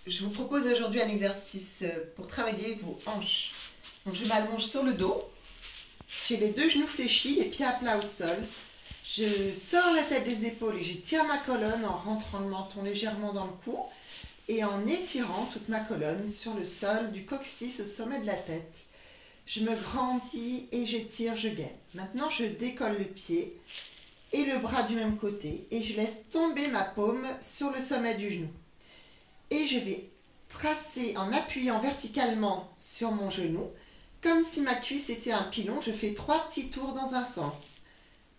Je vous propose aujourd'hui un exercice pour travailler vos hanches. Donc je m'allonge sur le dos, j'ai les deux genoux fléchis, les pieds à plat au sol. Je sors la tête des épaules et j'étire ma colonne en rentrant le menton légèrement dans le cou et en étirant toute ma colonne sur le sol du coccyx au sommet de la tête. Je me grandis et j'étire, je gaine. Maintenant je décolle le pied et le bras du même côté et je laisse tomber ma paume sur le sommet du genou. Et je vais tracer en appuyant verticalement sur mon genou, comme si ma cuisse était un pilon. Je fais 3 petits tours dans un sens.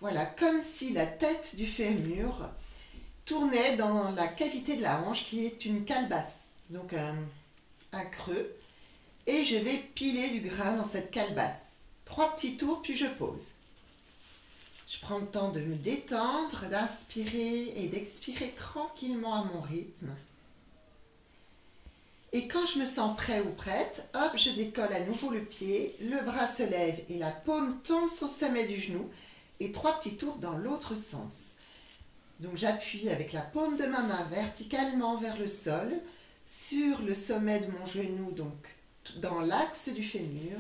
Voilà, comme si la tête du fémur tournait dans la cavité de la hanche qui est une calebasse, donc un creux. Et je vais piler du grain dans cette calebasse. 3 petits tours, puis je pose. Je prends le temps de me détendre, d'inspirer et d'expirer tranquillement à mon rythme. Et quand je me sens prêt ou prête, hop, je décolle à nouveau le pied, le bras se lève et la paume tombe sur le sommet du genou et 3 petits tours dans l'autre sens. Donc j'appuie avec la paume de ma main verticalement vers le sol, sur le sommet de mon genou, donc dans l'axe du fémur,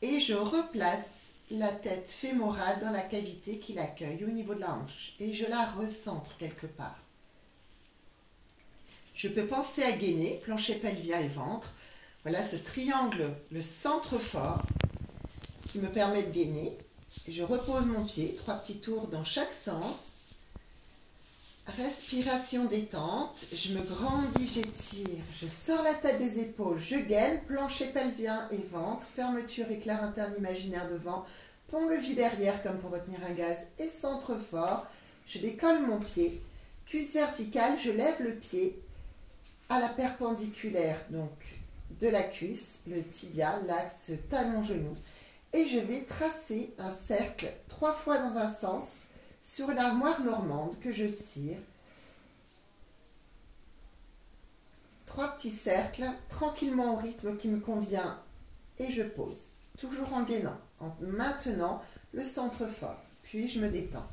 et je replace la tête fémorale dans la cavité qui l'accueille au niveau de la hanche et je la recentre quelque part. Je peux penser à gainer, plancher pelvien et ventre. Voilà ce triangle, le centre fort, qui me permet de gainer. Je repose mon pied, 3 petits tours dans chaque sens. Respiration détente, je me grandis, j'étire, je sors la tête des épaules, je gaine, plancher pelvien et ventre, fermeture éclair interne imaginaire devant, pont-levis derrière comme pour retenir un gaz et centre fort. Je décolle mon pied, cuisse verticale, je lève le pied à la perpendiculaire donc de la cuisse, le tibia, l'axe talon-genou, et je vais tracer un cercle 3 fois dans un sens sur l'armoire normande que je cire. 3 petits cercles tranquillement au rythme qui me convient et je pose, toujours en gainant, en maintenant le centre fort, puis je me détends.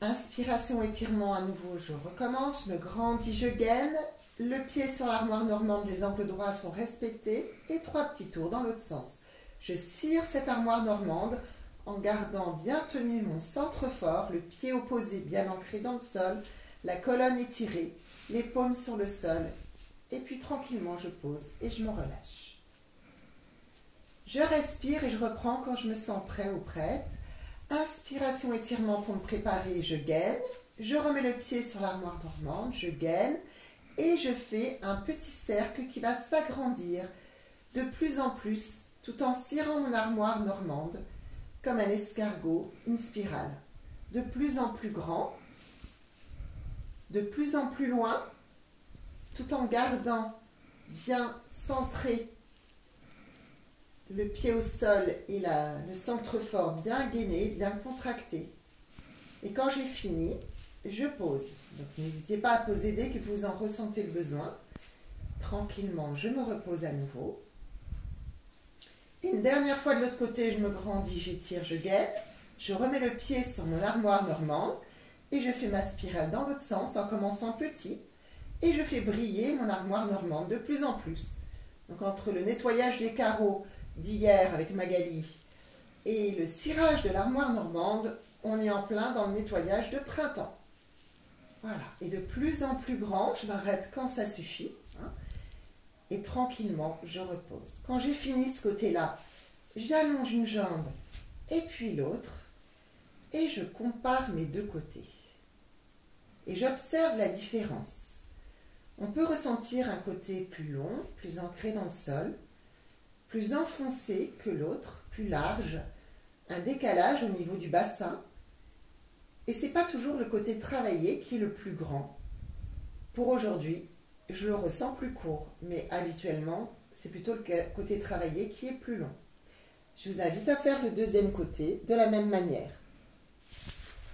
Inspiration, étirement à nouveau, je recommence, je me grandis, je gaine, le pied sur l'armoire normande, les angles droits sont respectés et 3 petits tours dans l'autre sens. Je cire cette armoire normande en gardant bien tenu mon centre fort, le pied opposé bien ancré dans le sol, la colonne étirée, les paumes sur le sol et puis tranquillement je pose et je me relâche. Je respire et je reprends quand je me sens prêt ou prête. Inspiration, étirement pour me préparer, je gaine, je remets le pied sur l'armoire normande, je gaine et je fais un petit cercle qui va s'agrandir de plus en plus tout en cirant mon armoire normande comme un escargot, une spirale, de plus en plus grand, de plus en plus loin, tout en gardant bien centré le pied au sol et le centre fort bien gainé, bien contracté. Et quand j'ai fini, je pose. Donc n'hésitez pas à poser dès que vous en ressentez le besoin. Tranquillement, je me repose à nouveau. Et une dernière fois de l'autre côté, je me grandis, j'étire, je gaine. Je remets le pied sur mon armoire normande et je fais ma spirale dans l'autre sens en commençant petit. Et je fais briller mon armoire normande de plus en plus. Donc entre le nettoyage des carreaux d'hier avec Magali et le cirage de l'armoire normande, on est en plein dans le nettoyage de printemps. Voilà, et de plus en plus grand, je m'arrête quand ça suffit, hein, et tranquillement, je repose. Quand j'ai fini ce côté-là, j'allonge une jambe et puis l'autre, et je compare mes deux côtés. Et j'observe la différence. On peut ressentir un côté plus long, plus ancré dans le sol, plus enfoncé que l'autre, plus large, un décalage au niveau du bassin. Et ce n'est pas toujours le côté travaillé qui est le plus grand. Pour aujourd'hui, je le ressens plus court, mais habituellement, c'est plutôt le côté travaillé qui est plus long. Je vous invite à faire le deuxième côté de la même manière.